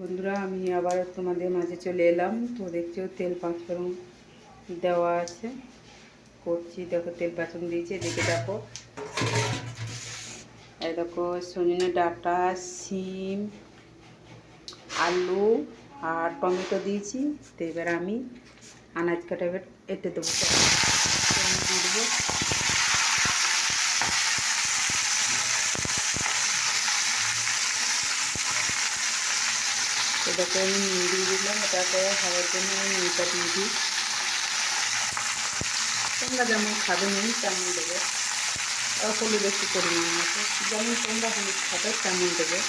বন্ধুরা, আমি আবার তোমাদের মাঝে চলে এলাম। তো দেখছো তেল পাঁচফোড়ন দেওয়া আছে, করছি। দেখো তেল পাঁচফোড়ন দিয়েছি, এদিকে দেখো এই দেখো সজনে ডাঁটা, শিম, আলু আর টমেটো দিয়েছি। তো এবার আমি আনাজ কাটা এবার এতে দেবো, দিয়ে দেবো। তো দেখো আমি নুন দিয়ে দিলাম, তারপরে খাওয়ার জন্য আমি নুনটা দিয়ে দিই। তোমরা যেমন খাবে নুন তেমন দেবে, হলুদ বেশি পরিমাণ আছে, যেমন তোমরা হলুদ খাবে তেমন দেবে।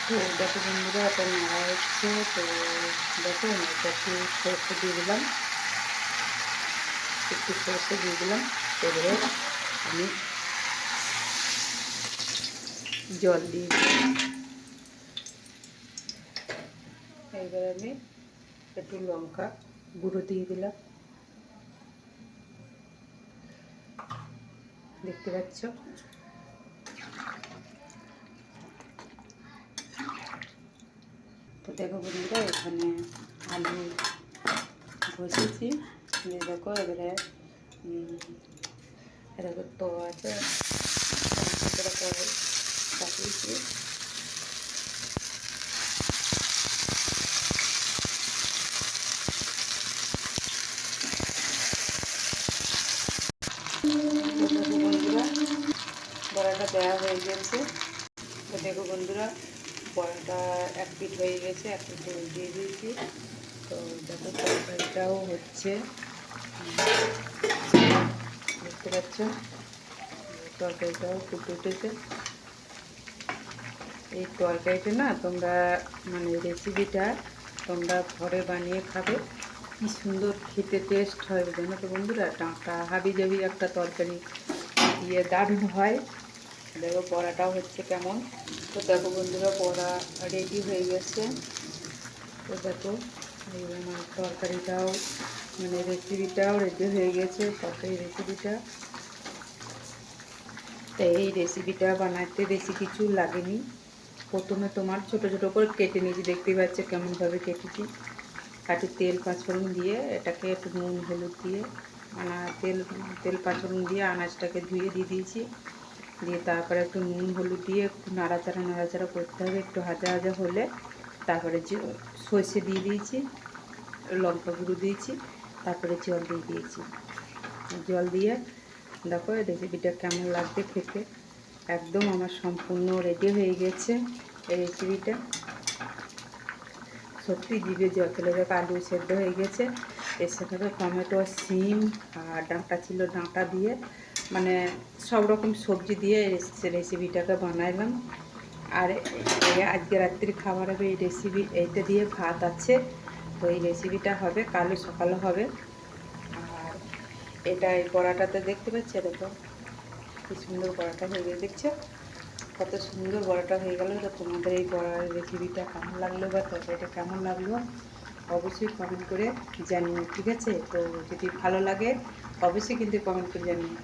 তো দেখো বন্ধুরা, এটা নাড়া হচ্ছে। তো দেখো এটা একটু সরষে দিয়ে দিলাম, একটু সরষে দিয়ে দিলাম। এবারে আমি জল দিয়ে দিলাম। এবারে আমি একটু লঙ্কা গুঁড়ো দিয়ে দিলাম, দেখতে পাচ্ছ। তো দেখো বন্ধুরা, এখানে আলু বসেছি। দেখো এবারে দেখো তো আছে কাটিয়েছি। বন্ধুরা, বড়াটা দেওয়া হয়ে গেছে। তো দেখো বন্ধুরা, বড়াটা এক পিঠ হয়ে গেছে, এক পিঠ দিয়ে দিয়েছি। তো দেখো তরকারিটাও হচ্ছে, দেখতে পাচ্ছ তরকারিটাও ফুটে উঠেছে। এই তরকারিটা না তোমরা মানে রেসিপিটা তোমরা ঘরে বানিয়ে খাবে, কি সুন্দর খেতে টেস্ট হয় জানো তো বন্ধুরা। ডাঁটা হাবি জাবি একটা তরকারি দিয়ে দারুণ হয়। দেখো বড়াটাও হচ্ছে কেমন। তো দেখো বন্ধুরা, বড়া রেডি হয়ে গেছে। তো দেখো এই আমার তরকারিটাও মানে রেসিপিটাও রেডি হয়ে গেছে, তরকারি রেসিপিটা। তো এই রেসিপিটা বানাতে বেশি কিছু লাগেনি। প্রথমে তোমার ছোট ছোট করে কেটে নিয়েছি, দেখতেই পাচ্ছ কেমনভাবে কেটেছি। একটু তেল পাঁচফোড়ন দিয়ে এটাকে একটু নুন হলুদ দিয়ে তেল পাঁচফোড়ন দিয়ে আনাজটাকে ধুয়ে দিয়ে দিয়েছি। দিয়ে তারপরে একটু নুন হলুদ দিয়ে একটু নাড়াচাড়া করতে হবে। একটু ভাজা ভাজা হলে তারপরে যে সর্ষে দিয়ে দিয়েছি, লঙ্কা গুঁড়ো দিয়েছি, তারপরে জল দিয়ে দিয়েছি। জল দিয়ে দেখো রেসিপিটা কেমন লাগবে খেতে। একদম আমার সম্পূর্ণ রেডি হয়ে গেছে এই রেসিপিটা। সত্যি জিভে জল চলে যাবে। আলু সেদ্ধ হয়ে গেছে, এর সাথে টমেটো, শিম আর ডাঁটা ছিল, ডাঁটা দিয়ে মানে সব রকম সবজি দিয়ে রেসিপিটাকে বানাইলাম। আর আজকে রাত্রির খাবার হবে এই রেসিপি, এইটা দিয়ে ভাত আছে। তো এই রেসিপিটা হবে কালও সকালে হবে। আর এটা এই বড়াটাতে দেখতে পাচ্ছি, দেখো কি সুন্দর বড়াটা হয়ে গেছে, দেখছো কত সুন্দর বড়াটা হয়ে গেল। তো তোমাদের এই বড়ার রেসিপিটা কেমন লাগলো বা তরকারিটা কেমন লাগলো অবশ্যই কমেন্ট করে জানিও, ঠিক আছে। তো যদি ভালো লাগে অবশ্যই কিন্তু কমেন্ট করে জানিও।